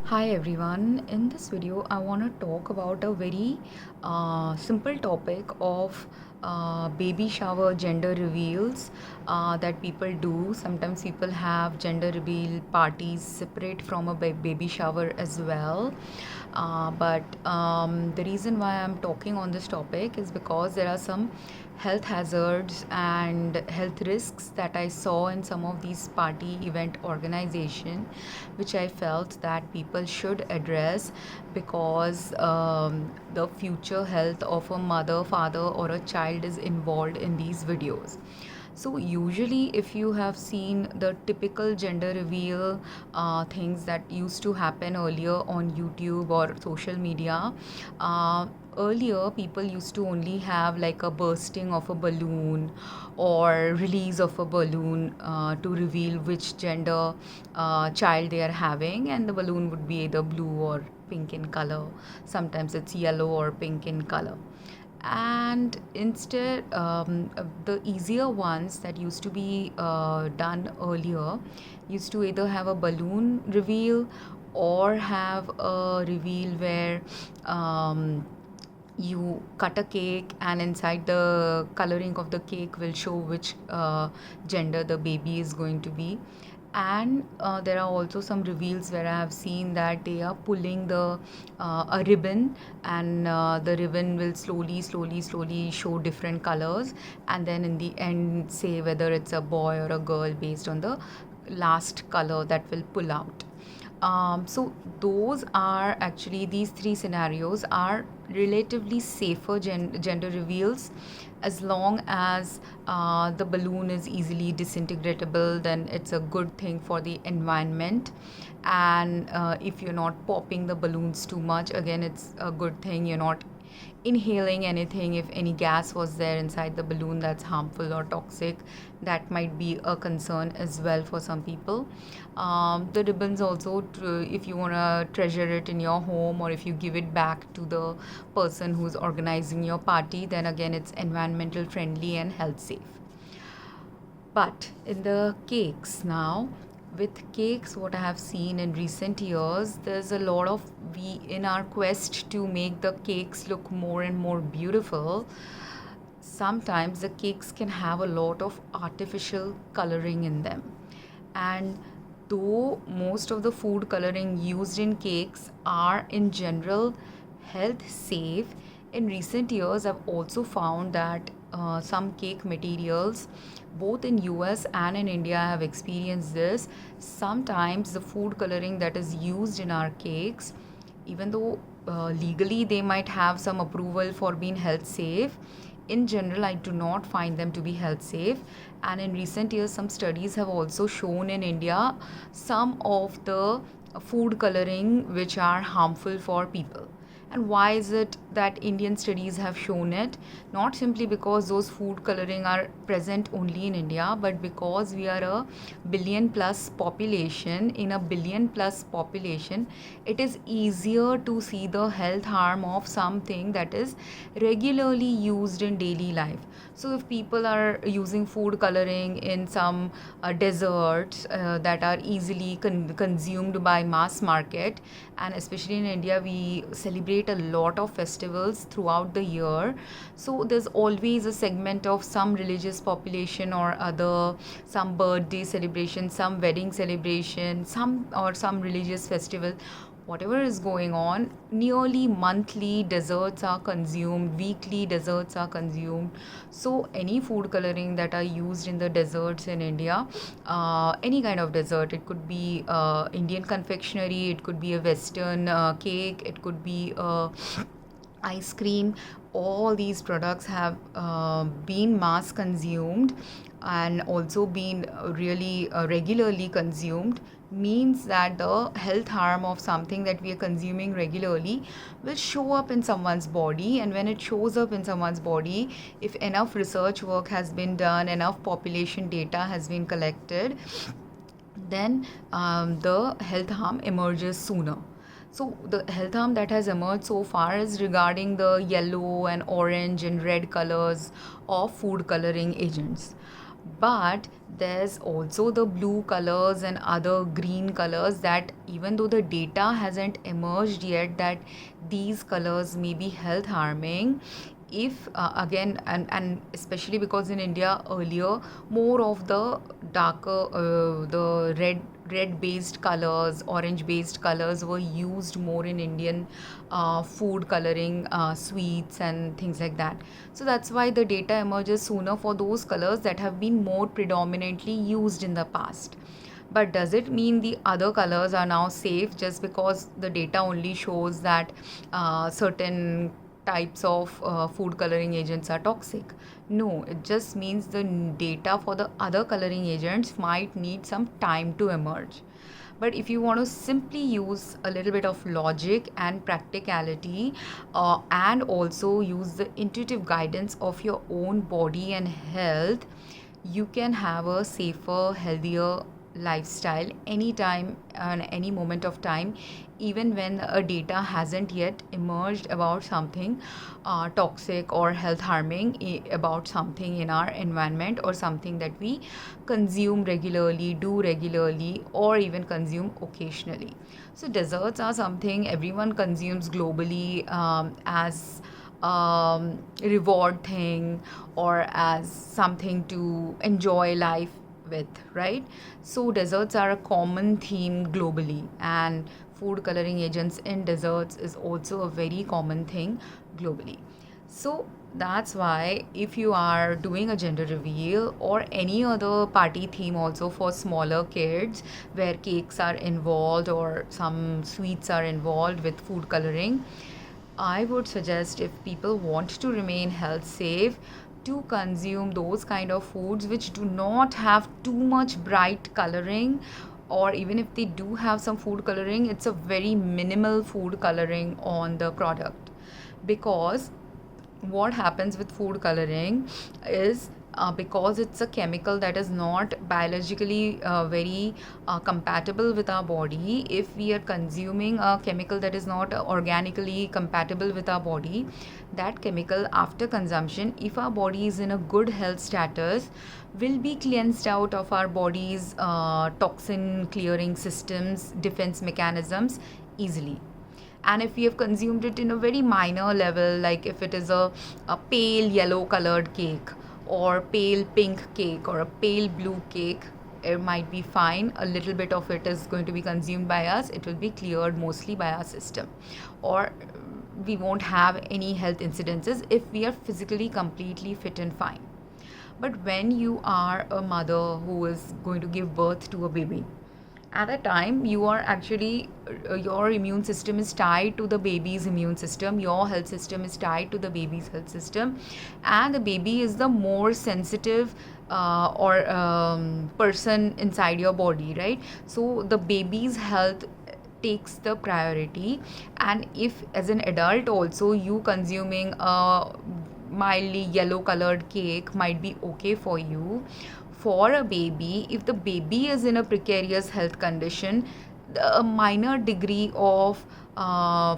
Hi everyone, in this video I want to talk about a very simple topic of baby shower gender reveals that people do. Sometimes people have gender reveal parties separate from a baby shower as well. But the reason why I'm talking on this topic is because there are some health hazards and health risks that I saw in some of these party event organization, which I felt that people should address because the future health of a mother, father, or a child is involved in these videos. So usually if you have seen the typical gender reveal things that used to happen earlier on YouTube or social media, earlier people used to only have like a bursting of a balloon or release of a balloon to reveal which gender child they are having, and the balloon would be either blue or pink in color. Sometimes it's yellow or pink in color. And instead the easier ones that used to be done earlier used to either have a balloon reveal or have a reveal where you cut a cake and inside the coloring of the cake will show which gender the baby is going to be. And there are also some reveals where I have seen that they are pulling the a ribbon, and the ribbon will slowly show different colors, and then in the end say whether it's a boy or a girl based on the last color that will pull out. So those are actually, these three scenarios are relatively safer gender reveals. As long as the balloon is easily disintegratable, then it's a good thing for the environment. And if you're not popping the balloons too much, again it's a good thing. You're not inhaling anything. If any gas was there inside the balloon that's harmful or toxic, that might be a concern as well for some people. The ribbons also, if you want to treasure it in your home or if you give it back to the person who's organizing your party, then again it's environmental friendly and health safe. But in the cakes now, with cakes, what I have seen in recent years, there's a lot of, we in our quest to make the cakes look more and more beautiful, sometimes the cakes can have a lot of artificial coloring in them. And though most of the food coloring used in cakes are in general health safe, in recent years I've also found that some cake materials both in US and in India have experienced this. Sometimes the food coloring that is used in our cakes, even though legally they might have some approval for being health safe, in general I do not find them to be health safe. And in recent years some studies have also shown in India some of the food coloring which are harmful for people. And why is it that Indian studies have shown it? Not simply because those food coloring are present only in India, but because we are a billion plus population. In a billion plus population, it is easier to see the health harm of something that is regularly used in daily life. So if people are using food coloring in some desserts that are easily consumed by mass market, and especially in India we celebrate a lot of festivals throughout the year, so there's always a segment of some religious population or other, some birthday celebration, some wedding celebration, some religious festival, whatever is going on, nearly monthly desserts are consumed, weekly desserts are consumed. So any food coloring that are used in the desserts in India, any kind of dessert, it could be Indian confectionery, it could be a Western cake, it could be ice cream, all these products have been mass consumed and also been really regularly consumed, means that the health harm of something that we are consuming regularly will show up in someone's body. And when it shows up in someone's body, if enough research work has been done, enough population data has been collected, then the health harm emerges sooner. So the health harm that has emerged so far is regarding the yellow and orange and red colors of food coloring agents. But there's also the blue colors and other green colors that, even though the data hasn't emerged yet that these colors may be health harming, if again, and especially because in India earlier more of the darker the red based colors, orange based colors were used more in Indian food coloring, sweets and things like that. So that's why the data emerges sooner for those colors that have been more predominantly used in the past. But does it mean the other colors are now safe just because the data only shows that certain types of food coloring agents are toxic? No, it just means the data for the other coloring agents might need some time to emerge. But if you want to simply use a little bit of logic and practicality, and also use the intuitive guidance of your own body and health, you can have a safer, healthier lifestyle anytime and any moment of time, even when a data hasn't yet emerged about something toxic or health harming, about something in our environment or something that we consume regularly, do regularly, or even consume occasionally. So desserts are something everyone consumes globally, as reward thing or as something to enjoy life with, right? So desserts are a common theme globally, and food coloring agents in desserts is also a very common thing globally. So that's why if you are doing a gender reveal or any other party theme also for smaller kids where cakes are involved or some sweets are involved with food coloring, I would suggest, if people want to remain health safe, to consume those kind of foods which do not have too much bright coloring, or even if they do have some food coloring, it's a very minimal food coloring on the product. Because what happens with food coloring is, because it's a chemical that is not biologically very compatible with our body. If we are consuming a chemical that is not organically compatible with our body, that chemical after consumption, if our body is in a good health status, will be cleansed out of our body's toxin clearing systems, defense mechanisms easily. And if we have consumed it in a very minor level, like if it is a pale yellow colored cake or pale pink cake or a pale blue cake, it might be fine. A little bit of it is going to be consumed by us, it will be cleared mostly by our system, or we won't have any health incidences if we are physically completely fit and fine. But when you are a mother who is going to give birth to a baby, at a time you are actually, your immune system is tied to the baby's immune system, your health system is tied to the baby's health system, and the baby is the more sensitive or person inside your body, right? So the baby's health takes the priority. And if as an adult also you consuming a mildly yellow colored cake might be okay for you, for a baby, if the baby is in a precarious health condition, a minor degree of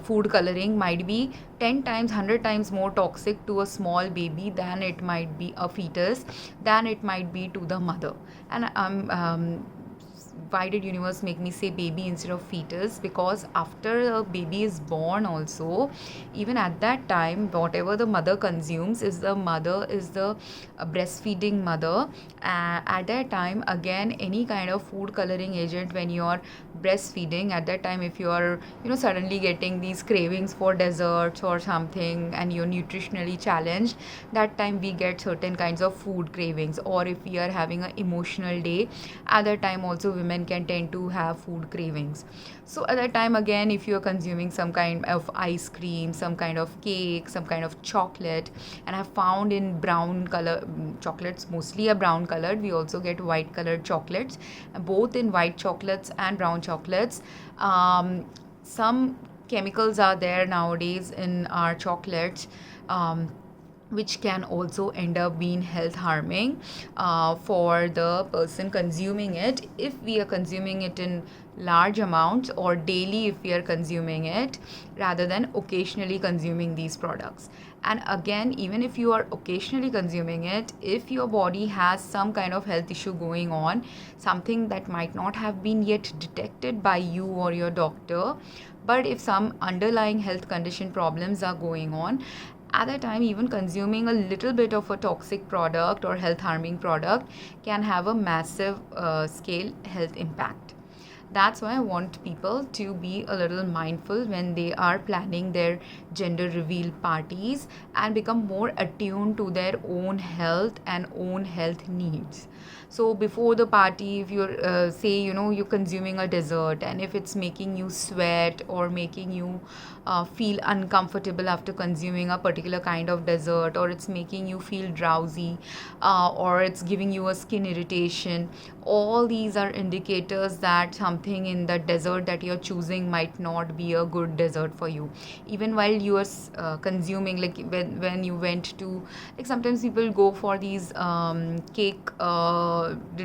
food coloring might be 10 times, 100 times more toxic to a small baby than it might be a fetus, than it might be to the mother. And why did universe make me say baby instead of fetus? Because after a baby is born also, even at that time, whatever the mother consumes is the mother is the breastfeeding mother. At that time, again, any kind of food coloring agent when you are breastfeeding, at that time, if you are suddenly getting these cravings for desserts or something and you're nutritionally challenged, that time we get certain kinds of food cravings. Or if we are having an emotional day, at that time also women can tend to have food cravings. So at that time, again, if you are consuming some kind of ice cream, some kind of cake, some kind of chocolate, and I've found in brown color chocolates, mostly a brown colored, we also get white colored chocolates, both in white chocolates and brown chocolates. Some chemicals are there nowadays in our chocolates, which can also end up being health harming for the person consuming it, if we are consuming it in large amounts, or daily if we are consuming it, rather than occasionally consuming these products. And again, even if you are occasionally consuming it, if your body has some kind of health issue going on, something that might not have been yet detected by you or your doctor, but if some underlying health condition problems are going on, at that time, even consuming a little bit of a toxic product or health harming product can have a massive scale health impact. That's why I want people to be a little mindful when they are planning their gender reveal parties, and become more attuned to their own health and own health needs. So before the party, if you're say, you're consuming a dessert, and if it's making you sweat or making you feel uncomfortable after consuming a particular kind of dessert, or it's making you feel drowsy, or it's giving you a skin irritation, all these are indicators that something in the dessert that you're choosing might not be a good dessert for you. Even while you are consuming, like when you went to, like sometimes people go for these cake,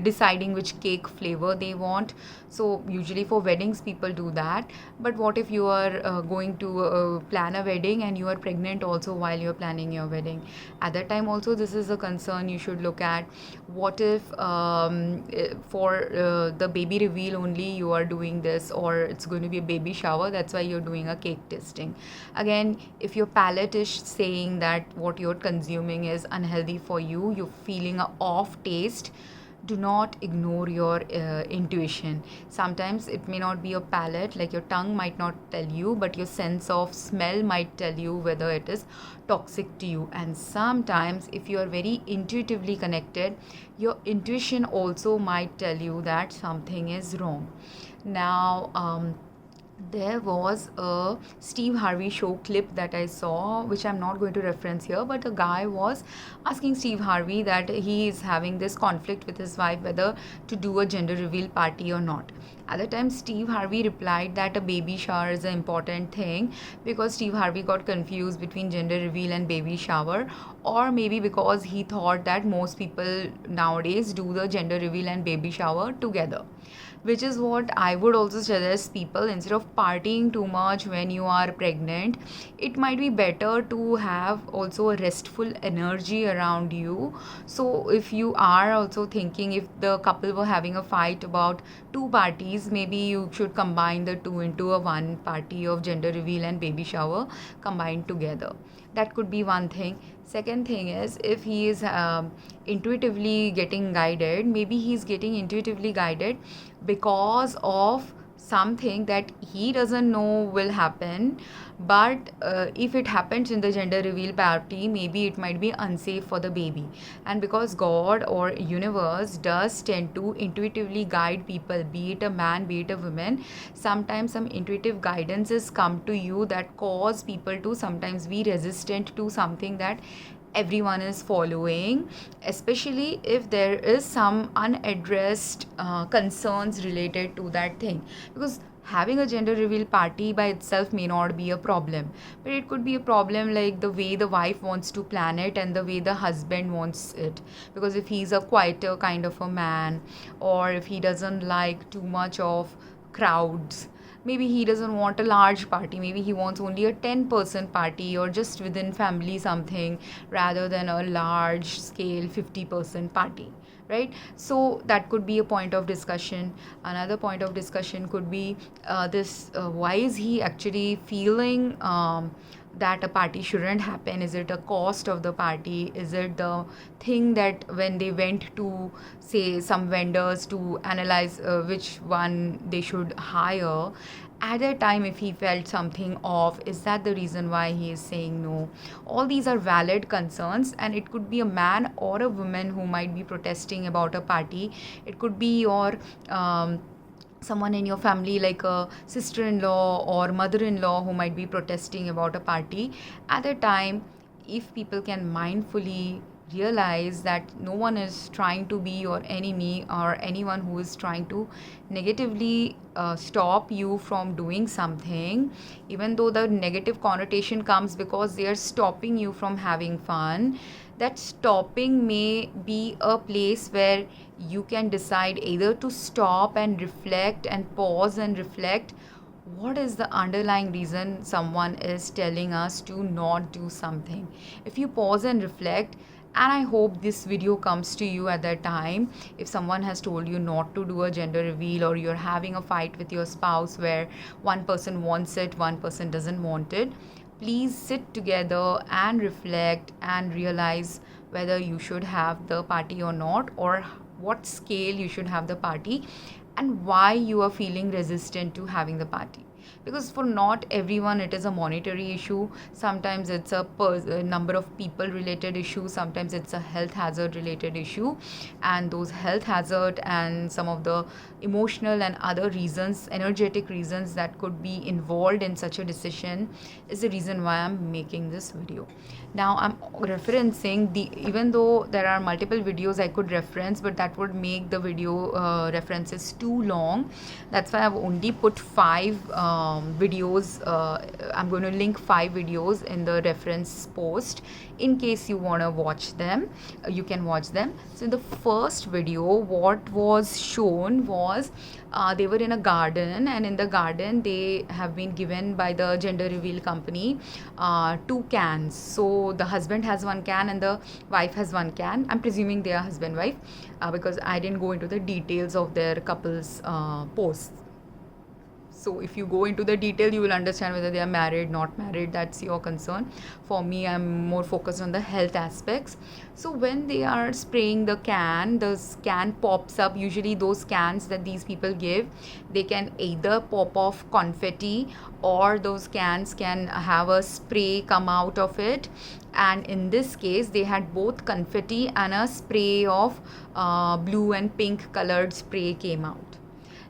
deciding which cake flavor they want. So usually for weddings people do that. But what if you are going to plan a wedding and you are pregnant also while you're planning your wedding? At that time also, this is a concern you should look at. What if for the baby reveal only you are doing this, or it's going to be a baby shower, that's why you're doing a cake tasting? Again, if your palate is saying that what you're consuming is unhealthy for you, you're feeling a off taste, do not ignore your intuition. Sometimes it may not be your palate, like your tongue might not tell you, but your sense of smell might tell you whether it is toxic to you. And sometimes, if you are very intuitively connected, your intuition also might tell you that something is wrong. Now, there was a Steve Harvey show clip that I saw, which I'm not going to reference here, but a guy was asking Steve Harvey that he is having this conflict with his wife whether to do a gender reveal party or not. At the time, Steve Harvey replied that a baby shower is an important thing, because Steve Harvey got confused between gender reveal and baby shower, or maybe because he thought that most people nowadays do the gender reveal and baby shower together. Which is what I would also suggest people, instead of partying too much when you are pregnant, it might be better to have also a restful energy around you. So if you are also thinking, if the couple were having a fight about two parties, maybe you should combine the two into a one party of gender reveal and baby shower combined together. That could be one thing. Second thing is, if he is intuitively getting guided, maybe he's getting intuitively guided because of something that he doesn't know will happen, but if it happens in the gender reveal party, maybe it might be unsafe for the baby. And because God or universe does tend to intuitively guide people, be it a man, be it a woman, sometimes some intuitive guidances come to you that cause people to sometimes be resistant to something that everyone is following, especially if there is some unaddressed concerns related to that thing. Because having a gender reveal party by itself may not be a problem, but it could be a problem like the way the wife wants to plan it and the way the husband wants it. Because if he's a quieter kind of a man, or if he doesn't like too much of crowds, maybe he doesn't want a large party, maybe he wants only a 10-person party, or just within family something, rather than a large scale 50-person party, right? So that could be a point of discussion. Another point of discussion could be this why is he actually feeling that a party shouldn't happen? Is it a cost of the party? Is it the thing that when they went to, say, some vendors to analyze which one they should hire, at that time if he felt something off, is that the reason why he is saying no? All these are valid concerns, and it could be a man or a woman who might be protesting about a party. It could be your someone in your family, like a sister-in-law or mother-in-law, who might be protesting about a party. At that time, if people can mindfully realize that no one is trying to be your enemy or anyone who is trying to negatively stop you from doing something, even though the negative connotation comes because they are stopping you from having fun. That stopping may be a place where you can decide either to stop and reflect and pause and reflect what is the underlying reason someone is telling us to not do something. If you pause and reflect, and I hope this video comes to you at that time, if someone has told you not to do a gender reveal, or you're having a fight with your spouse where one person wants it, one person doesn't want it, please sit together and reflect and realize whether you should have the party or not, or what scale you should have the party, and why you are feeling resistant to having the party. Because for not everyone it is a monetary issue, sometimes it's a number of people related issue, sometimes it's a health hazard related issue, and those health hazard and some of the emotional and other reasons, energetic reasons that could be involved in such a decision is the reason why I'm making this video. Now I'm referencing the, even though there are multiple videos I could reference, but that would make the video references too long. That's why I've only put 5 videos. I'm going to link 5 videos in the reference post. In case you want to watch them, you can watch them. So in the first video, what was shown was they were in a garden, and in the garden they have been given by the gender reveal company 2 cans. So the husband has 1 can and the wife has 1 can. I'm presuming they are husband wife because I didn't go into the details of their couples posts. So if you go into the detail, you will understand whether they are married, not married. That's your concern. For me, I'm more focused on the health aspects. So when they are spraying the can pops up. Usually those cans that these people give, they can either pop off confetti, or those cans can have a spray come out of it. And in this case, they had both confetti and a spray of blue and pink colored spray came out.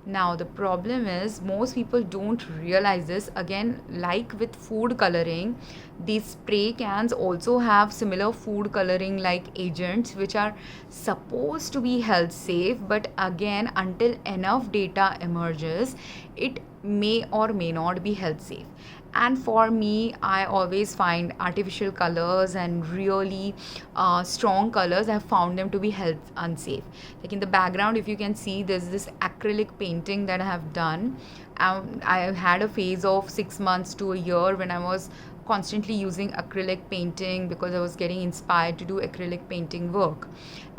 Now, the problem is most people don't realize this. Again, like with food coloring, these spray cans also have similar food coloring like agents, which are supposed to be health safe. But again, until enough data emerges, it may or may not be health safe. And for me, I always find artificial colors and really strong colors, I have found them to be health unsafe. Like in the background, if you can see, there's this acrylic painting that I have done. I had a phase of 6 months to a year when I was constantly using acrylic painting because I was getting inspired to do acrylic painting work.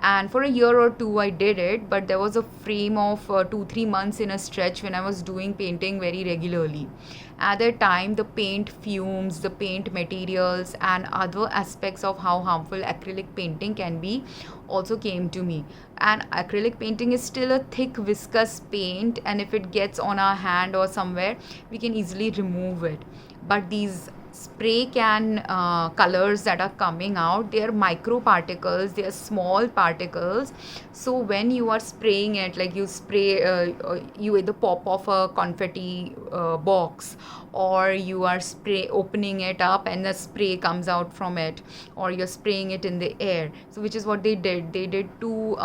And for a year or two I did it, but there was a frame of 2-3 months in a stretch when I was doing painting very regularly. At that time, the paint fumes, the paint materials, and other aspects of how harmful acrylic painting can be also came to me. And acrylic painting is still a thick viscous paint, and if it gets on our hand or somewhere, we can easily remove it. But these spray can colors that are coming out, they are micro particles, they are small particles. So when you are spraying it, like you spray you either pop off a confetti box, or you are spray opening it up and the spray comes out from it, or you're spraying it in the air. So which is what they did two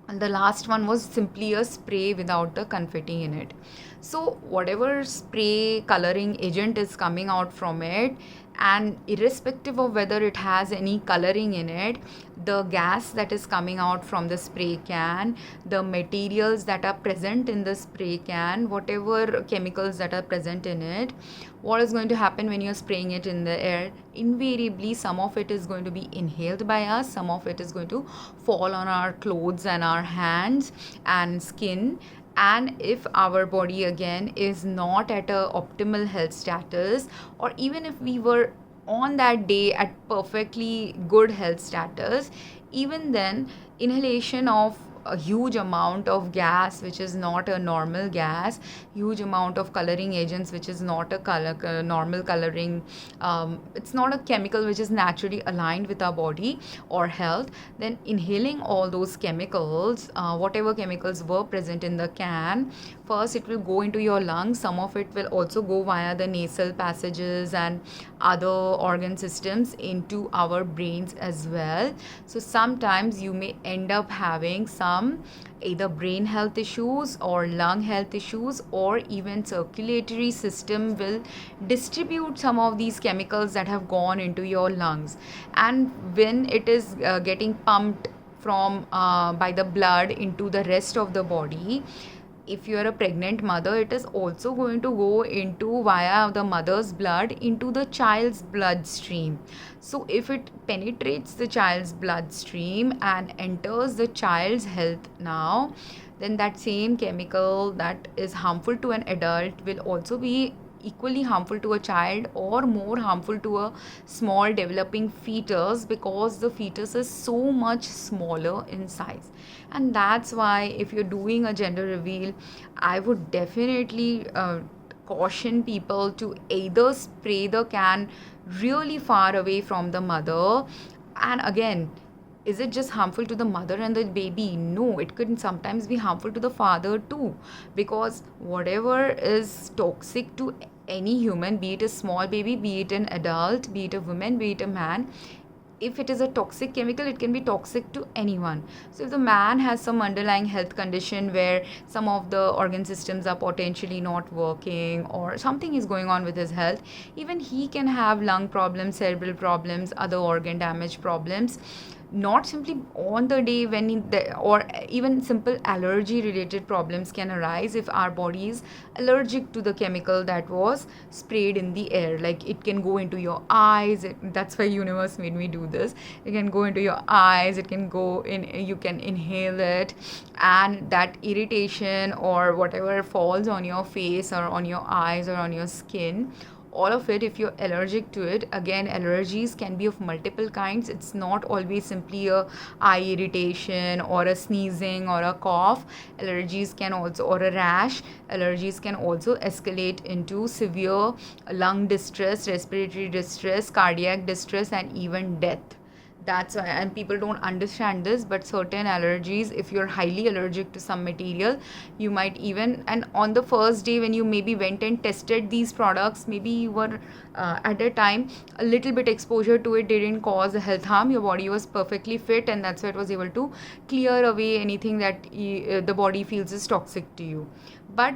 and the last one was simply a spray without the confetti in it. So whatever spray coloring agent is coming out from it, and irrespective of whether it has any coloring in it, the gas that is coming out from the spray can, the materials that are present in the spray can, whatever chemicals that are present in it, what is going to happen when you're spraying it in the air? Invariably, some of it is going to be inhaled by us, some of it is going to fall on our clothes and our hands and skin. And if our body again is not at a optimal health status, or even if we were on that day at perfectly good health status, even then inhalation of a huge amount of gas which is not a normal gas, huge amount of coloring agents which is not a normal coloring, it's not a chemical which is naturally aligned with our body or health, then inhaling all those chemicals, whatever chemicals were present in the can, first it will go into your lungs. Some of it will also go via the nasal passages and other organ systems into our brains as well. So sometimes you may end up having some either brain health issues or lung health issues, or even circulatory system will distribute some of these chemicals that have gone into your lungs, and when it is getting pumped from by the blood into the rest of the body, if you are a pregnant mother, it is also going to go into via the mother's blood into the child's bloodstream. So if it penetrates the child's bloodstream and enters the child's health now, then that same chemical that is harmful to an adult will also be equally harmful to a child or more harmful to a small developing fetus, because the fetus is so much smaller in size. And that's why if you're doing a gender reveal, I would definitely caution people to either spray the can really far away from the mother. And again, is it just harmful to the mother and the baby? No, it could sometimes be harmful to the father too, because whatever is toxic to any human, be it a small baby, be it an adult, be it a woman, be it a man, if it is a toxic chemical, it can be toxic to anyone. So if the man has some underlying health condition where some of the organ systems are potentially not working or something is going on with his health, even he can have lung problems, cerebral problems, other organ damage problems, not simply on the day when or even simple allergy related problems can arise if our body is allergic to the chemical that was sprayed in the air. Like it can go into your eyes, that's why universe made me do this. It can go into your eyes, it can go in, you can inhale it, and that irritation or whatever falls on your face or on your eyes or on your skin, all of it, if you're allergic to it, again, allergies can be of multiple kinds. It's not always simply a eye irritation or a sneezing or a cough. Allergies can also, or a rash, allergies can also escalate into severe lung distress, respiratory distress, cardiac distress, and even death. That's why, and people don't understand this, but certain allergies, if you're highly allergic to some material, you might even, and on the first day when you maybe went and tested these products, maybe you were at a time a little bit exposure to it didn't cause a health harm, your body was perfectly fit, and that's why it was able to clear away anything that the body feels is toxic to you. But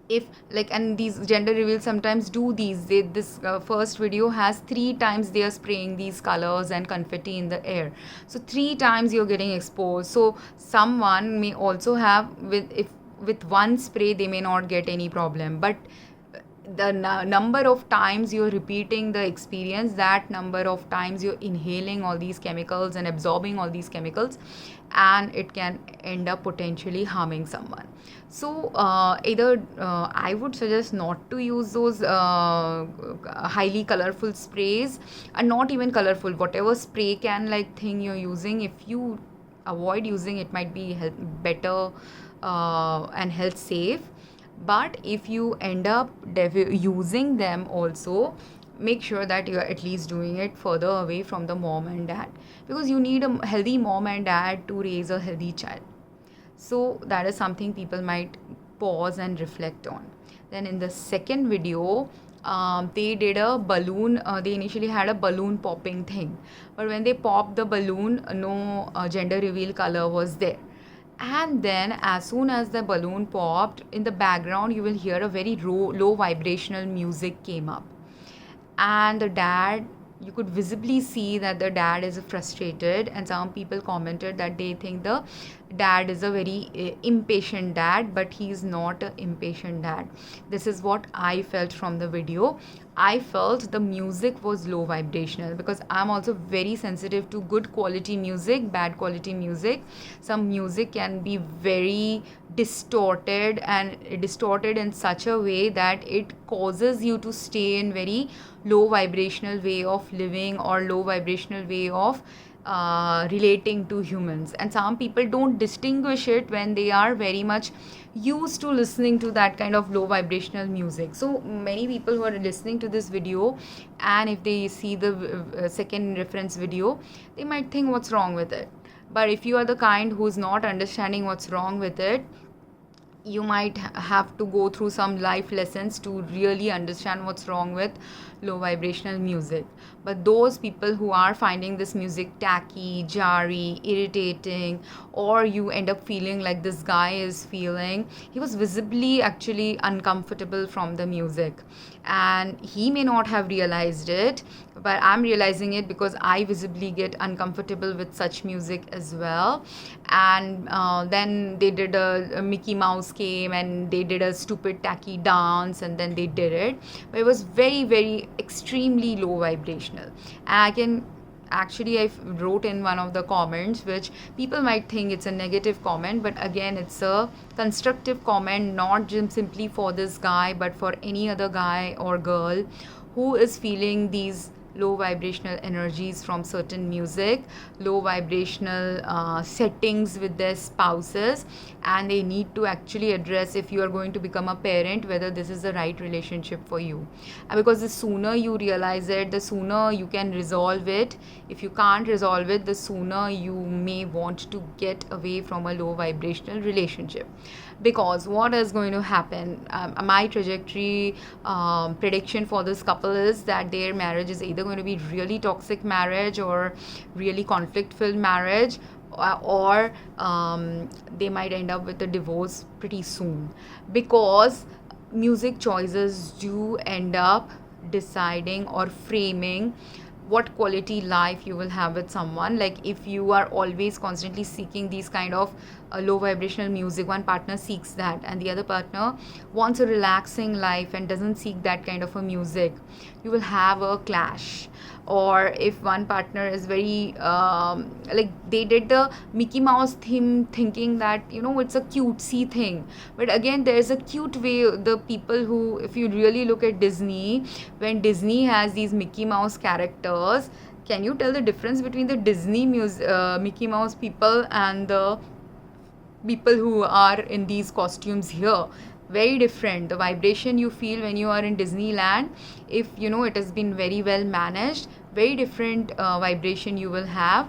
if like, and these gender reveals sometimes do these, this first video has 3 times they are spraying these colors and confetti in the air, so 3 times you're getting exposed. So someone may also have with one spray they may not get any problem, but the number of times you're repeating the experience, that number of times you're inhaling all these chemicals and absorbing all these chemicals, and it can end up potentially harming someone. So either I would suggest not to use those highly colorful sprays, and not even colorful, whatever spray can like thing you're using, if you avoid using it, might be better and health safe. But if you end up using them also, make sure that you are at least doing it further away from the mom and dad, because you need a healthy mom and dad to raise a healthy child. So that is something people might pause and reflect on. Then in the second video, they did a balloon, they initially had a balloon popping thing, but when they popped the balloon, no gender reveal color was there. And then as soon as the balloon popped, in the background you will hear a very low vibrational music came up, and the dad, you could visibly see that the dad is frustrated, and some people commented that they think the dad is a very impatient dad, but he is not an impatient dad. This is what I felt from the video. I felt the music was low vibrational, because I'm also very sensitive to good quality music, bad quality music. Some music can be very distorted, and distorted in such a way that it causes you to stay in very low vibrational way of living or low vibrational way of relating to humans, and some people don't distinguish it when they are very much used to listening to that kind of low vibrational music. So many people who are listening to this video, and if they see the second reference video, they might think what's wrong with it. But if you are the kind who's not understanding what's wrong with it, you might have to go through some life lessons to really understand what's wrong with low vibrational music. But those people who are finding this music tacky, jarry, irritating, or you end up feeling like this guy is feeling, he was visibly actually uncomfortable from the music, and he may not have realized it, but I'm realizing it because I visibly get uncomfortable with such music as well. And then they did a Mickey Mouse came and they did a stupid tacky dance, and then they did it, but it was very very extremely low vibrational. And I can actually, I wrote in one of the comments, which people might think it's a negative comment, but again it's a constructive comment, not just simply for this guy but for any other guy or girl who is feeling these low vibrational energies from certain music, low vibrational settings with their spouses, and they need to actually address, if you are going to become a parent, whether this is the right relationship for you. Because the sooner you realize it, the sooner you can resolve it. If you can't resolve it, the sooner you may want to get away from a low vibrational relationship. Because what is going to happen, my trajectory prediction for this couple is that their marriage is either going to be really toxic marriage or really conflict filled marriage, or they might end up with a divorce pretty soon, because music choices do end up deciding or framing what quality life you will have with someone. Like if you are always constantly seeking these kind of low vibrational music, one partner seeks that and the other partner wants a relaxing life and doesn't seek that kind of a music, you will have a clash. Or if one partner is very like they did the Mickey Mouse theme thinking that it's a cutesy thing, but again there's a cute way. The people who, if you really look at Disney, when Disney has these Mickey Mouse characters, can you tell the difference between the Disney Mickey Mouse people and the people who are in these costumes here? Very different. The vibration you feel when you are in Disneyland, if it has been very well managed, very different vibration you will have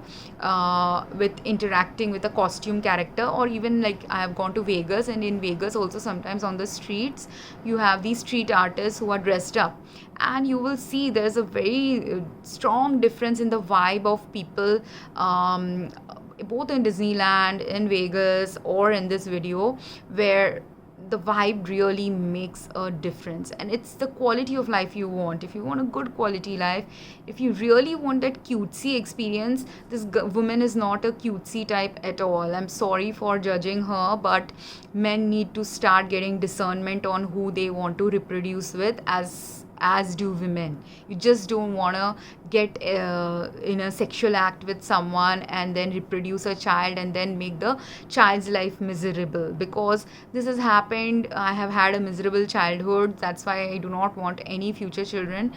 with interacting with a costume character. Or even like I have gone to Vegas, and in Vegas also sometimes on the streets you have these street artists who are dressed up, and you will see there's a very strong difference in the vibe of people, both in Disneyland, in Vegas, or in this video, where the vibe really makes a difference. And it's the quality of life you want. If you want a good quality life, if you really want that cutesy experience, this woman is not a cutesy type at all. I'm sorry for judging her, but men need to start getting discernment on who they want to reproduce with, as do women. You just don't want to get in a sexual act with someone and then reproduce a child and then make the child's life miserable, because this has happened. I have had a miserable childhood. That's why I do not want any future children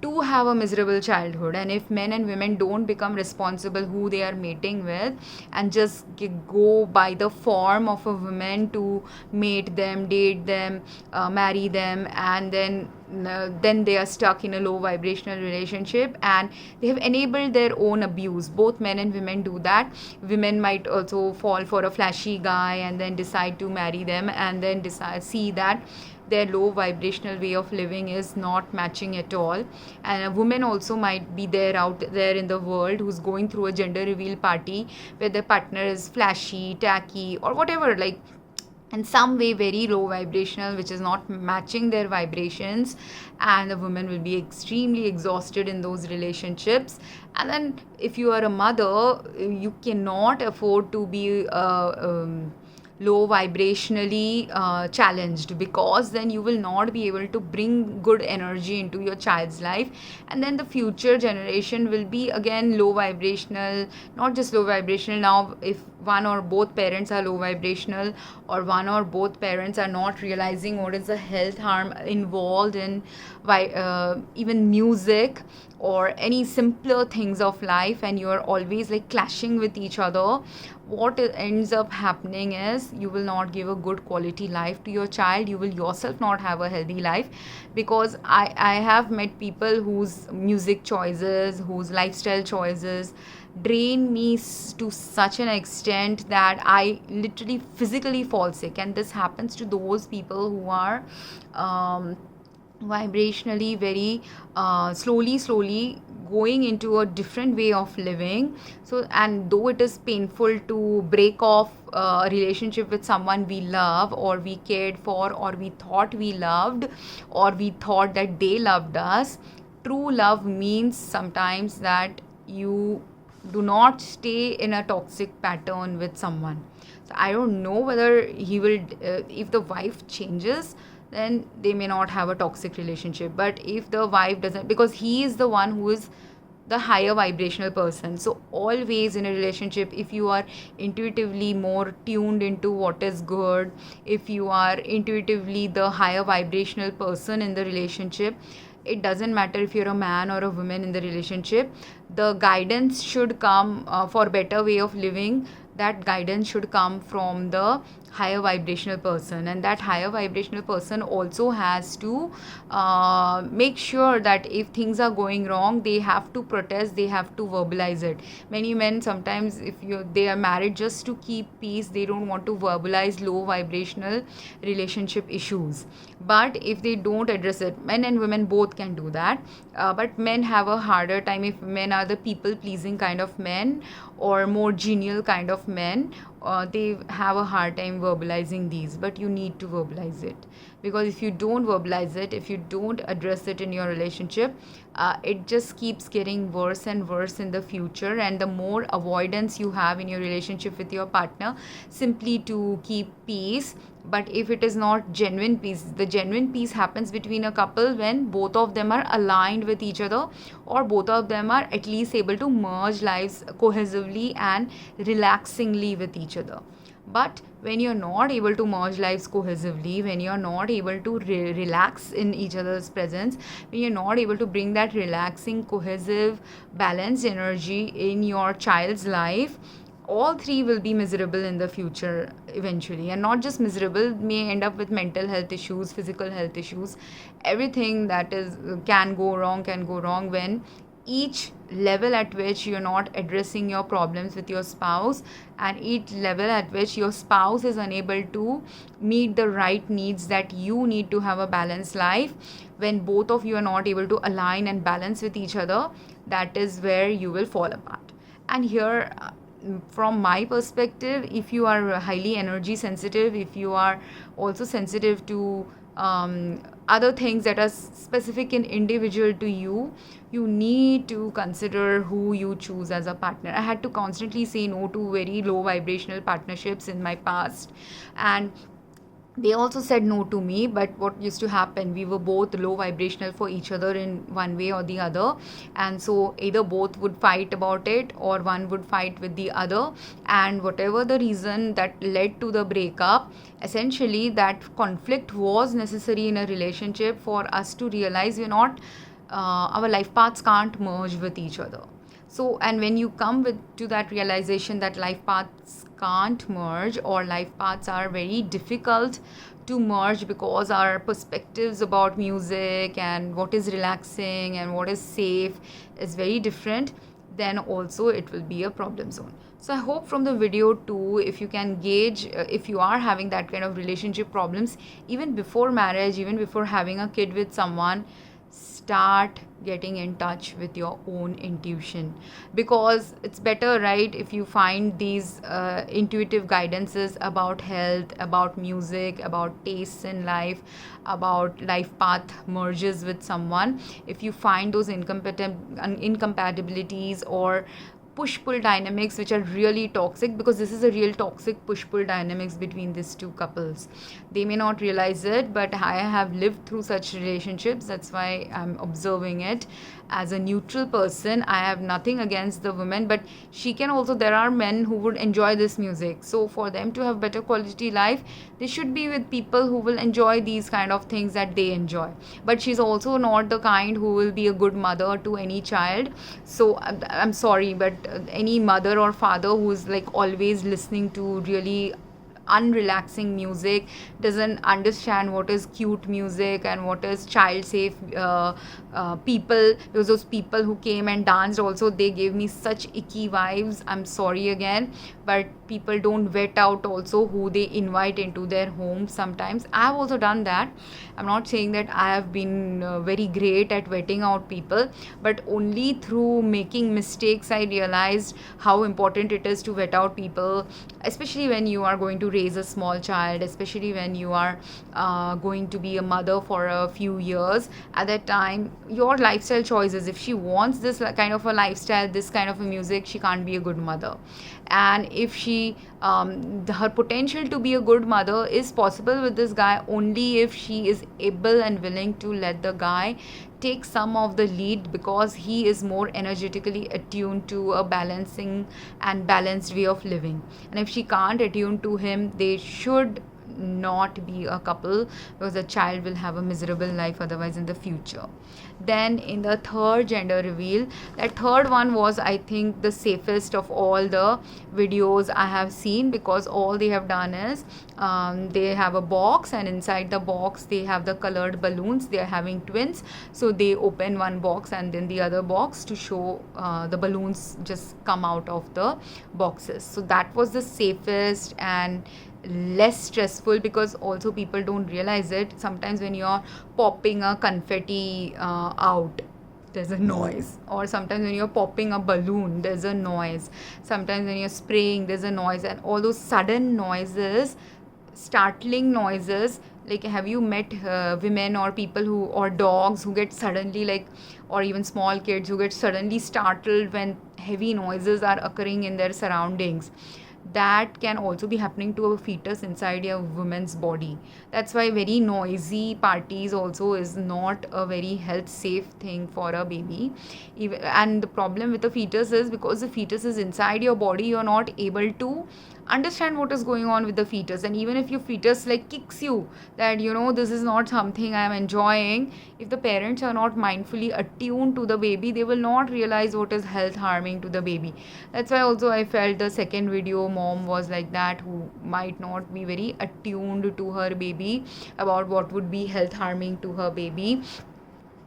to have a miserable childhood. And if men and women don't become responsible who they are mating with, and just go by the form of a woman to mate them, date them, marry them, and then they are stuck in a low vibrational relationship, and they have enabled their own abuse. Both men and women do that. Women might also fall for a flashy guy and then decide to marry them, and then see that their low vibrational way of living is not matching at all. And a woman also might be there out there in the world who's going through a gender reveal party where their partner is flashy, tacky, or whatever, like in some way very low vibrational, which is not matching their vibrations, and the woman will be extremely exhausted in those relationships. And then if you are a mother, you cannot afford to be low vibrationally challenged, because then you will not be able to bring good energy into your child's life, and then the future generation will be again low vibrational. Not just low vibrational, now if one or both parents are low vibrational, or one or both parents are not realizing what is the health harm involved in even music or any simpler things of life, and you are always like clashing with each other, what ends up happening is you will not give a good quality life to your child. You will yourself not have a healthy life, because I have met people whose music choices, whose lifestyle choices drain me to such an extent that I literally physically fall sick. And this happens to those people who are vibrationally very slowly going into a different way of living. So, and though it is painful to break off a relationship with someone we love, or we cared for, or we thought we loved, or we thought that they loved us, true love means sometimes that you do not stay in a toxic pattern with someone. So I don't know whether he will if the wife changes, then they may not have a toxic relationship. But if the wife doesn't, because he is the one who is the higher vibrational person. So always in a relationship, if you are intuitively more tuned into what is good, if you are intuitively the higher vibrational person in the relationship, it doesn't matter if you're a man or a woman in the relationship, the guidance should come for better way of living. That guidance should come from the higher vibrational person, and that higher vibrational person also has to make sure that if things are going wrong, they have to protest, they have to verbalize it. Many men sometimes, if they are married just to keep peace, they don't want to verbalize low vibrational relationship issues. But if they don't address it, men and women both can do that, but men have a harder time. If men are the people pleasing kind of men, or more genial kind of men, they have a hard time verbalizing these. But you need to verbalize it, because if you don't verbalize it, if you don't address it in your relationship, it just keeps getting worse and worse in the future. And the more avoidance you have in your relationship with your partner simply to keep peace, but if it is not genuine peace, the genuine peace happens between a couple when both of them are aligned with each other, or both of them are at least able to merge lives cohesively and relaxingly with each other. But when you're not able to merge lives cohesively, when you're not able to relax in each other's presence, when you're not able to bring that relaxing, cohesive, balanced energy in your child's life, all three will be miserable in the future eventually. And not just miserable, may end up with mental health issues, physical health issues. Everything that is can go wrong when each level at which you're not addressing your problems with your spouse, and each level at which your spouse is unable to meet the right needs that you need to have a balanced life. When both of you are not able to align and balance with each other, that is where you will fall apart. And here, from my perspective, if you are highly energy sensitive, if you are also sensitive to other things that are specific and individual to you, you need to consider who you choose as a partner. I had to constantly say no to very low vibrational partnerships in my past, and they also said no to me. But what used to happen, we were both low vibrational for each other in one way or the other, and so either both would fight about it, or one would fight with the other. And whatever the reason that led to the breakup, essentially that conflict was necessary in a relationship for us to realize we're not our life paths can't merge with each other. So, and when you come to that realization that life paths can't merge, or life paths are very difficult to merge because our perspectives about music and what is relaxing and what is safe is very different, then also it will be a problem zone. So I hope from the video too, if you can gauge if you are having that kind of relationship problems, even before marriage, even before having a kid with someone, start getting in touch with your own intuition. Because it's better, right, if you find these intuitive guidances about health, about music, about tastes in life, about life path merges with someone. If you find those incompatibilities or push-pull dynamics which are really toxic, because this is a real toxic push-pull dynamics between these two couples. They may not realize it, but I have lived through such relationships. That's why I'm observing it. As a neutral person, I have nothing against the woman, but she can also, there are men who would enjoy this music. So for them to have better quality life, they should be with people who will enjoy these kind of things that they enjoy. But she's also not the kind who will be a good mother to any child. So I'm sorry, but any mother or father who's like always listening to really unrelaxing music, doesn't understand what is cute music and what is child safe people, because those people who came and danced also, they gave me such icky vibes. I'm sorry again, but people don't vet out also who they invite into their home. Sometimes I've also done that. I'm not saying that I have been very great at vetting out people, but only through making mistakes I realized how important it is to vet out people, especially when you are going to raise a small child, especially when you are going to be a mother for a few years. At that time, your lifestyle choices, if she wants this kind of a lifestyle, this kind of a music, she can't be a good mother. And if she her potential to be a good mother is possible with this guy only if she is able and willing to let the guy take some of the lead, because he is more energetically attuned to a balancing and balanced way of living. And if she can't attune to him, they should not be a couple, because the child will have a miserable life otherwise in the future. Then in the third gender reveal, that third one was, I think, the safest of all the videos I have seen, because all they have done is they have a box, and inside the box they have the colored balloons. They are having twins, so they open one box and then the other box to show the balloons just come out of the boxes. So that was the safest and less stressful, because also people don't realize it. Sometimes when you're popping a confetti out, there's a noise, or sometimes when you're popping a balloon, there's a noise. Sometimes when you're spraying, there's a noise. And all those sudden noises, startling noises, like, have you met women or people who, or dogs who get suddenly like, or even small kids who get suddenly startled when heavy noises are occurring in their surroundings? That can also be happening to a fetus inside a woman's body. That's why very noisy parties also is not a very health safe thing for a baby. And the problem with the fetus is, because the fetus is inside your body, you're not able to understand what is going on with the fetus. And even if your fetus like kicks you that, you know, this is not something I'm enjoying, if the parents are not mindfully attuned to the baby, they will not realize what is health harming to the baby. That's why also I felt the second video mom was like that, who might not be very attuned to her baby about what would be health harming to her baby,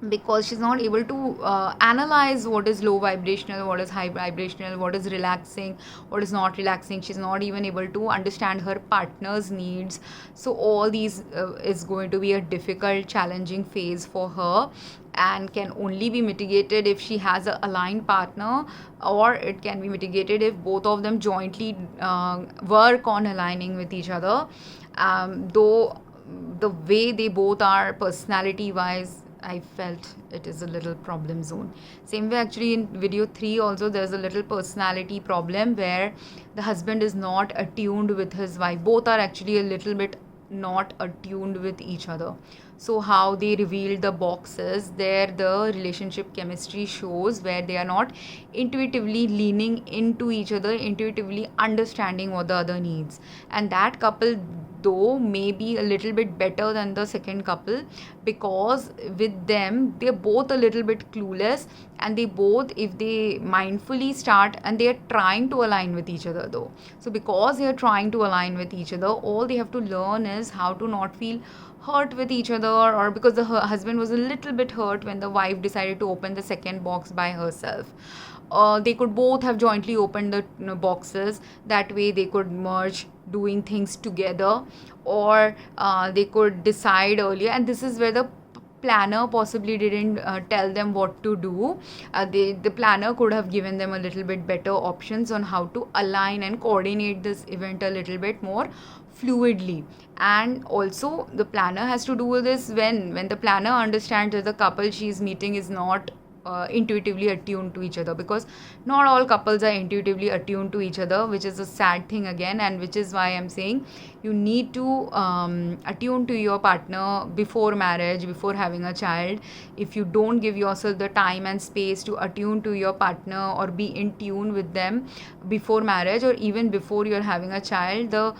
because she's not able to analyze what is low vibrational, what is high vibrational, what is relaxing, what is not relaxing. She's not even able to understand her partner's needs. So all these is going to be a difficult, challenging phase for her, and can only be mitigated if she has a aligned partner, or it can be mitigated if both of them jointly work on aligning with each other. Though the way they both are personality wise, I felt it is a little problem zone. Same way, actually, in video 3 also, there's a little personality problem where the husband is not attuned with his wife. Both are actually a little bit not attuned with each other. So how they revealed the boxes, there the relationship chemistry shows, where they are not intuitively leaning into each other, intuitively understanding what the other needs. And that couple though may be a little bit better than the second couple, because with them they're both a little bit clueless, and they both, if they mindfully start, and they are trying to align with each other though. So because they are trying to align with each other, all they have to learn is how to not feel hurt with each other, or because the husband was a little bit hurt when the wife decided to open the second box by herself. They could both have jointly opened the boxes. That way they could merge doing things together, or they could decide earlier. And this is where the planner possibly didn't tell them what to do. The planner could have given them a little bit better options on how to align and coordinate this event a little bit more fluidly. And also the planner has to do this when the planner understands that the couple she's meeting is not intuitively attuned to each other, because not all couples are intuitively attuned to each other, which is a sad thing again, and which is why I'm saying you need to attune to your partner before marriage, before having a child. If you don't give yourself the time and space to attune to your partner or be in tune with them before marriage, or even before you're having a child, the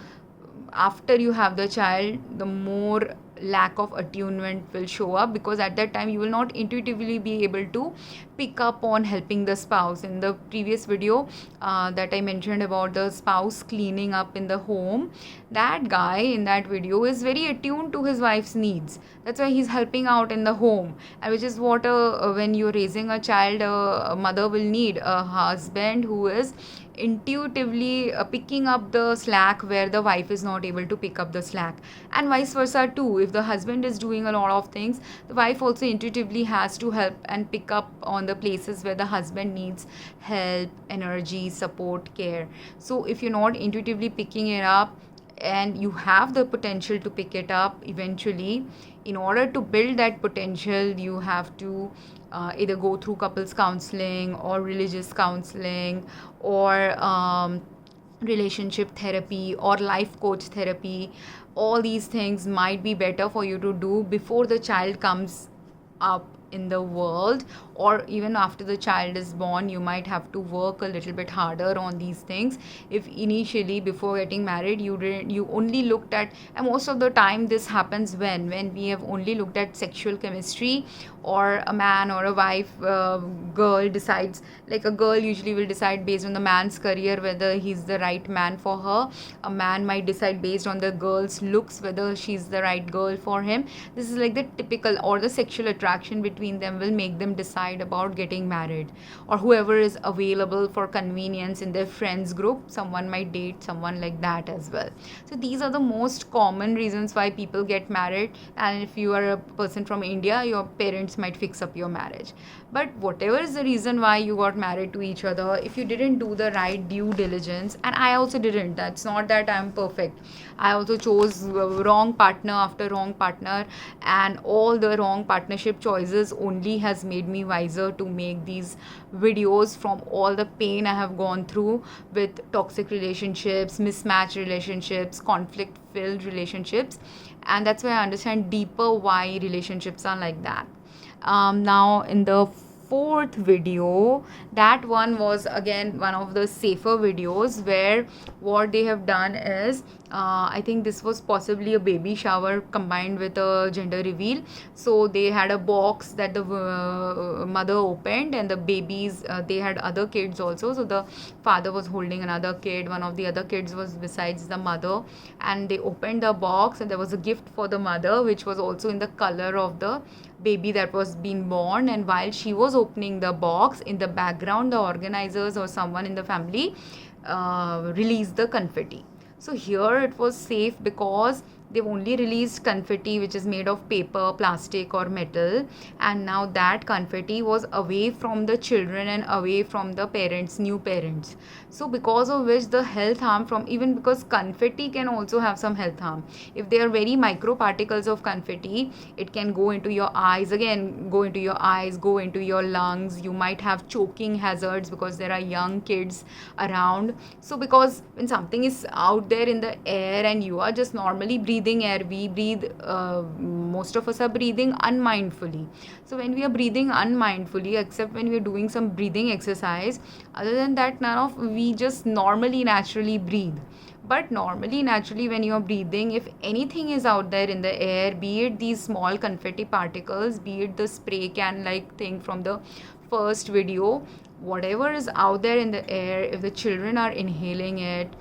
after you have the child, the more lack of attunement will show up, because at that time you will not intuitively be able to pick up on helping the spouse. In the previous video that I mentioned about the spouse cleaning up in the home, that guy in that video is very attuned to his wife's needs. That's why he's helping out in the home, and which is what when you're raising a child, a mother will need a husband who is intuitively picking up the slack where the wife is not able to pick up the slack, and vice versa too. If the husband is doing a lot of things, the wife also intuitively has to help and pick up on the places where the husband needs help, energy, support, care. So if you're not intuitively picking it up, and you have the potential to pick it up eventually, in order to build that potential, you have to either go through couples counseling or religious counseling, or relationship therapy or life coach therapy. All these things might be better for you to do before the child comes up in the world, or even after the child is born. You might have to work a little bit harder on these things if initially, before getting married, you only looked at, and most of the time this happens when we have only looked at sexual chemistry, or a man or a wife, girl decides, like a girl usually will decide based on the man's career whether he's the right man for her. A man might decide based on the girl's looks whether she's the right girl for him. This is like the typical, or the sexual attraction between them will make them decide about getting married, or whoever is available for convenience in their friends group, someone might date someone like that as well. So these are the most common reasons why people get married, and if you are a person from India, your parents might fix up your marriage. But whatever is the reason why you got married to each other, if you didn't do the right due diligence, and I also didn't, that's not that I'm perfect, I also chose wrong partner after wrong partner, and all the wrong partnership choices only has made me wiser to make these videos from all the pain I have gone through with toxic relationships, mismatched relationships, conflict filled relationships. And that's why I understand deeper why relationships are like that. Now in the fourth video, that one was again one of the safer videos, where what they have done is, I think this was possibly a baby shower combined with a gender reveal. So they had a box that the mother opened, and the babies, they had other kids also. So the father was holding another kid, one of the other kids was besides the mother, and they opened the box, and there was a gift for the mother which was also in the color of the baby that was being born. And while she was opening the box, in the background the organizers or someone in the family released the confetti. So here it was safe because they've only released confetti which is made of paper, plastic or metal, and now that confetti was away from the children and away from the parents, new parents. So because of which the health harm from, even because confetti can also have some health harm. If they are very micro particles of confetti, it can go into your eyes, again go into your eyes, go into your lungs. You might have choking hazards because there are young kids around. So because when something is out there in the air and you are just normally breathing air, we breathe, most of us are breathing unmindfully. So when we are breathing unmindfully, except when we are doing some breathing exercise, other than that none of, we just normally naturally breathe. But normally naturally when you are breathing, if anything is out there in the air, be it these small confetti particles, be it the spray can like thing from the first video, whatever is out there in the air, if the children are inhaling it,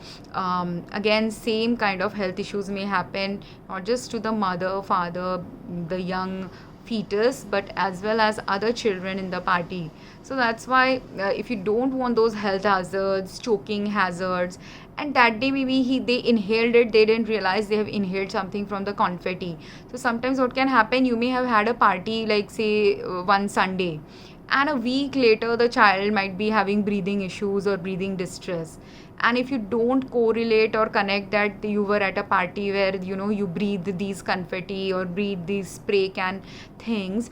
again same kind of health issues may happen, not just to the mother, father, the young fetus, but as well as other children in the party. So that's why if you don't want those health hazards, choking hazards, and that day maybe they inhaled it, they didn't realize they have inhaled something from the confetti. So sometimes what can happen, you may have had a party like say one Sunday, and a week later the child might be having breathing issues or breathing distress. And if you don't correlate or connect that you were at a party where you breathe these confetti or breathe these spray can things,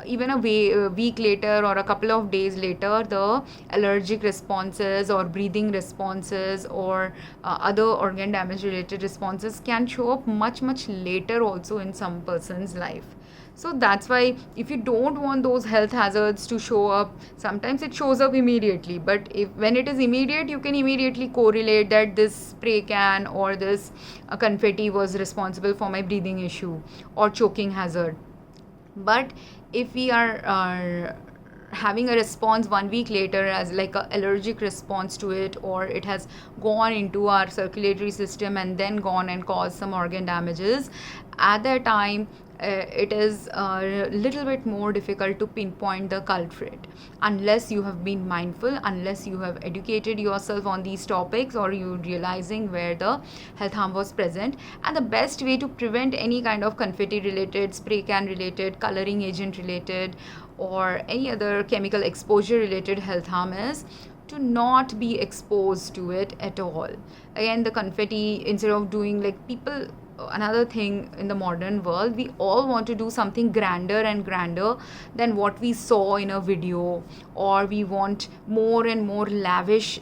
even a week later or a couple of days later, the allergic responses or breathing responses or other organ damage related responses can show up much later also in some person's life. So that's why if you don't want those health hazards to show up, sometimes it shows up immediately, but if when it is immediate, you can immediately correlate that this spray can or this confetti was responsible for my breathing issue or choking hazard. But if we are having a response 1 week later as like a allergic response to it, or it has gone into our circulatory system and then gone and caused some organ damages, at that time it is a little bit more difficult to pinpoint the culprit unless you have been mindful, unless you have educated yourself on these topics, or you realizing where the health harm was present. And the best way to prevent any kind of confetti related, spray can related, coloring agent related, or any other chemical exposure related health harm is to not be exposed to it at all. Again, the confetti, instead of doing like people, another thing in the modern world, we all want to do something grander and grander than what we saw in a video, or we want more and more lavish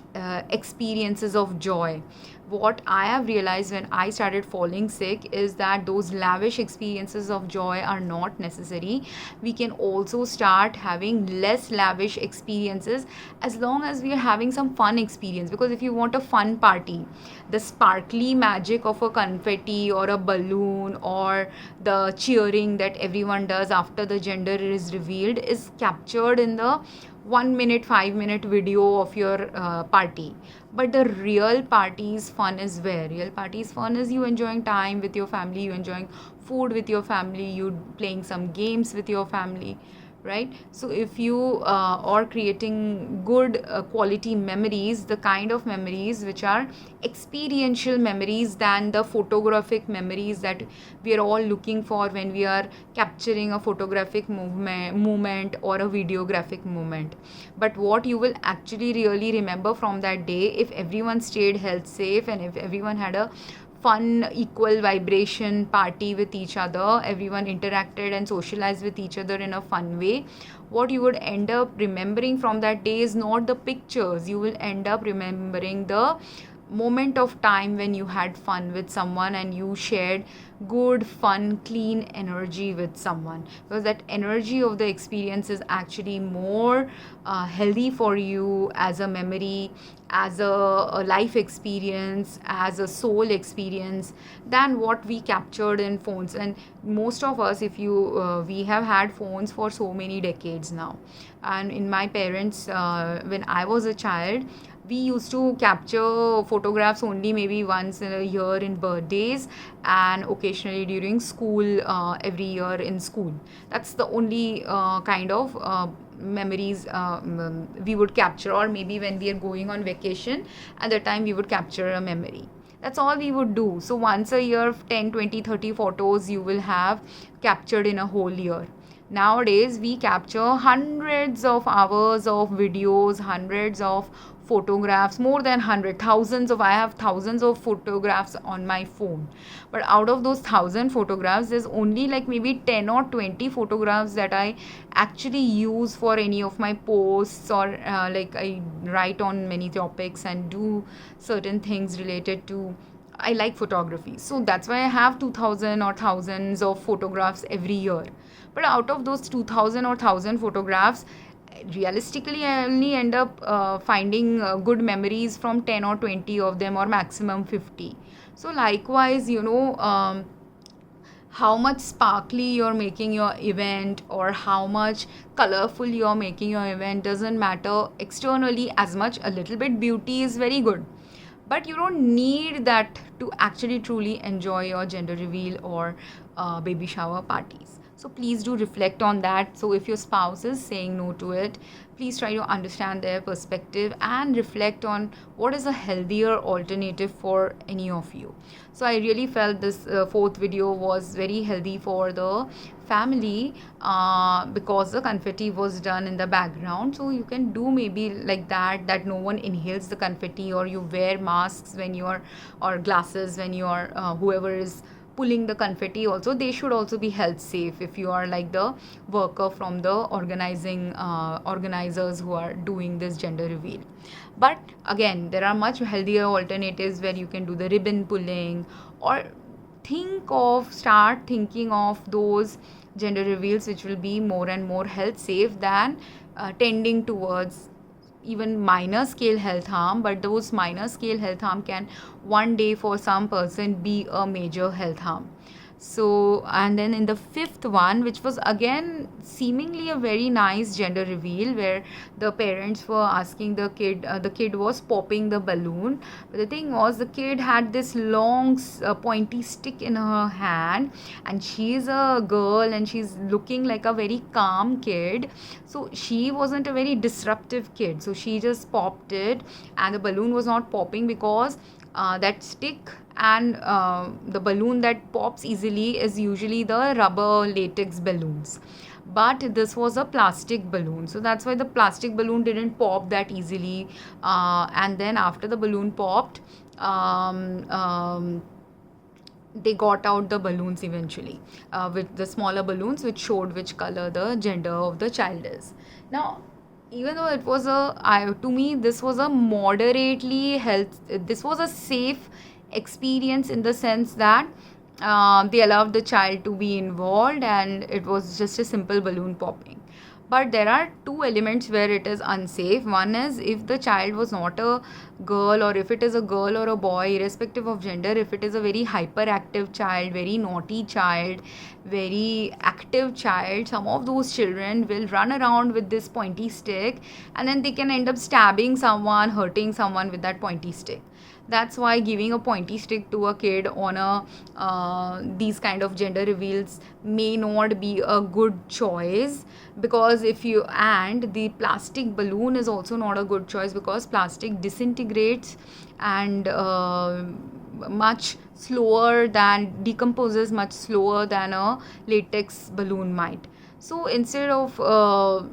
experiences of joy. What I have realized when I started falling sick is that those lavish experiences of joy are not necessary. We can also start having less lavish experiences as long as we are having some fun experience. Because if you want a fun party, the sparkly magic of a confetti or a balloon or the cheering that everyone does after the gender is revealed is captured in the 1 minute, 5 minute video of your party. But the real party's fun is where? Real party's fun is you enjoying time with your family, you enjoying food with your family, you playing some games with your family, right? So if you are creating good quality memories, the kind of memories which are experiential memories than the photographic memories that we are all looking for when we are capturing a photographic moment or a videographic moment. But what you will actually really remember from that day, if everyone stayed health safe and if everyone had a fun, equal vibration party with each other, everyone interacted and socialized with each other in a fun way, what you would end up remembering from that day is not the pictures. You will end up remembering the moment of time when you had fun with someone and you shared good, fun, clean energy with someone, because that energy of the experience is actually more healthy for you as a memory, as a life experience, as a soul experience than what we captured in phones. And most of us, if you we have had phones for so many decades now, and in my parents when I was a child, we used to capture photographs only maybe once in a year in birthdays and occasionally during school, every year in school. That's the only kind of memories we would capture, or maybe when we are going on vacation, at the time we would capture a memory. That's all we would do. So once a year, 10, 20, 30 photos you will have captured in a whole year. Nowadays we capture hundreds of hours of videos, hundreds of photographs, more than 100, thousands of, I have thousands of photographs on my phone. But out of those 1,000 photographs, there's only like maybe 10 or 20 photographs that I actually use for any of my posts, or like I write on many topics and do certain things related to, I like photography. So that's why I have 2,000 or thousands of photographs every year. But out of those 2,000 or 1,000 photographs, realistically I only end up finding good memories from 10 or 20 of them, or maximum 50. So likewise, how much sparkly you're making your event or how much colorful you're making your event doesn't matter externally as much. A little bit beauty is very good, but you don't need that to actually truly enjoy your gender reveal or baby shower parties. So please do reflect on that. So if your spouse is saying no to it, please try to understand their perspective and reflect on what is a healthier alternative for any of you. So I really felt this fourth video was very healthy for the family because the confetti was done in the background. So you can do maybe like that no one inhales the confetti, or you wear masks when you're, or glasses when you're whoever is pulling the confetti also, they should also be health safe if you are like the worker from the organizers who are doing this gender reveal. But again, there are much healthier alternatives where you can do the ribbon pulling, or start thinking of those gender reveals which will be more and more health safe than tending towards even minor scale health harm. But those minor scale health harm can one day for some person be a major health harm. So, and then in the fifth one, which was again seemingly a very nice gender reveal, where the parents were asking the kid was popping the balloon. But the thing was, the kid had this long pointy stick in her hand, and she's a girl and she's looking like a very calm kid. So she wasn't a very disruptive kid. So she just popped it, and the balloon was not popping because that stick and the balloon that pops easily is usually the rubber latex balloons, but this was a plastic balloon, so that's why the plastic balloon didn't pop that easily. And then after the balloon popped, they got out the balloons eventually, with the smaller balloons which showed which color the gender of the child is. Now, even though it was to me this was a moderately health, this was a safe experience in the sense that they allowed the child to be involved and it was just a simple balloon popping. But there are two elements where it is unsafe. One is if the child was not a girl, or if it is a girl or a boy, irrespective of gender, if it is a very hyperactive child, very naughty child, very active child, some of those children will run around with this pointy stick and then they can end up stabbing someone, hurting someone with that pointy stick. That's why giving a pointy stick to a kid on these kind of gender reveals may not be a good choice, because and the plastic balloon is also not a good choice because plastic disintegrates and much slower than decomposes much slower than a latex balloon might. So instead of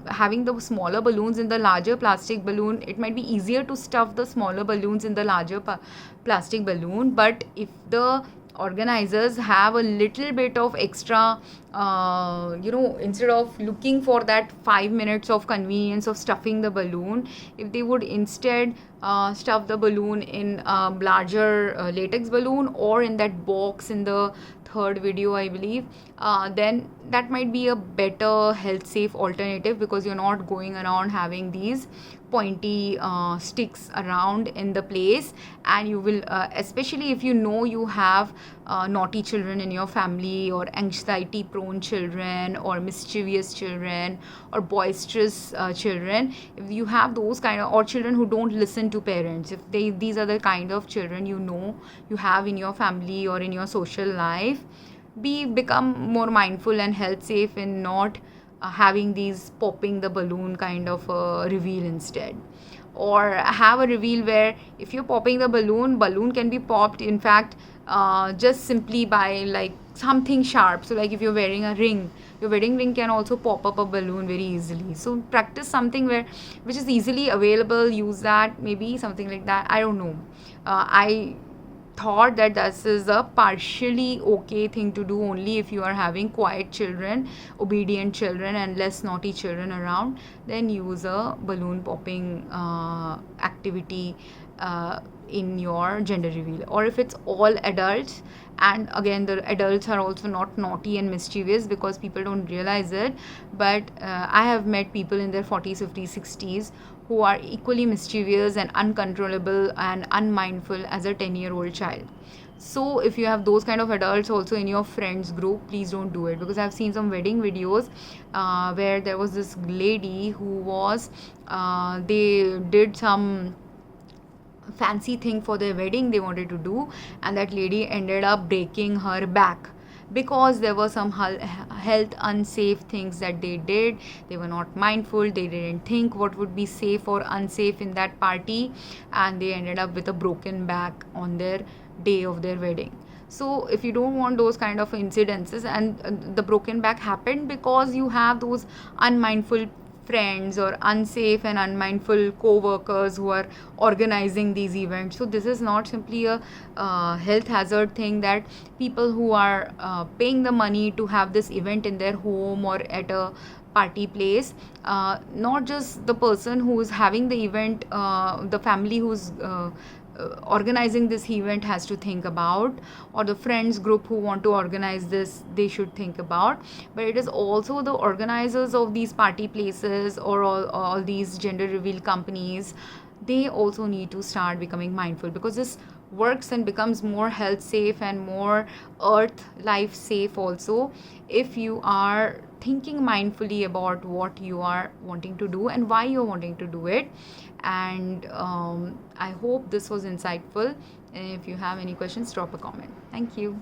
having the smaller balloons in the larger plastic balloon, it might be easier to stuff the smaller balloons in the larger plastic balloon. But if the organizers have a little bit of extra, instead of looking for that 5 minutes of convenience of stuffing the balloon, if they would instead stuff the balloon in a larger latex balloon, or in that box in the third video I believe, then that might be a better health safe alternative, because you're not going around having these pointy sticks around in the place. And you will especially if you have naughty children in your family, or anxiety prone children, or mischievous children, or boisterous children, if you have those kind of, or children who don't listen to parents, if these are the kind of children you have in your family or in your social life, become more mindful and health safe in not having these popping the balloon kind of a reveal instead. Or have a reveal where if you're popping the balloon can be popped, in fact, just simply by like something sharp. So like if you're wearing a ring, your wedding ring can also pop up a balloon very easily. So practice something which is easily available, use that, maybe something like that. I don't know. I thought that this is a partially okay thing to do only if you are having quiet children, obedient children, and less naughty children around. Then use a balloon popping activity in your gender reveal. Or if it's all adults, and again the adults are also not naughty and mischievous because people don't realize it, but I have met people in their 40s, 50s, 60s who are equally mischievous and uncontrollable and unmindful as a 10-year-old child. So if you have those kind of adults also in your friends group, please don't do it, because I've seen some wedding videos where there was this lady who was they did some fancy thing for their wedding they wanted to do, and that lady ended up breaking her back because there were some health unsafe things that they did. They were not mindful, they didn't think what would be safe or unsafe in that party, and they ended up with a broken back on their day of their wedding. So if you don't want those kind of incidences, and the broken back happened because you have those unmindful friends or unsafe and unmindful co-workers who are organizing these events. So this is not simply a health hazard thing, that people who are paying the money to have this event in their home or at a party place, not just the person who is having the event, the family who's organizing this event has to think about, or the friends group who want to organize this, they should think about, but it is also the organizers of these party places or all these gender reveal companies. They also need to start becoming mindful, because this works and becomes more health safe and more earth life safe also, if you are thinking mindfully about what you are wanting to do and why you're wanting to do it. And I hope this was insightful. If you have any questions, drop a comment. Thank you.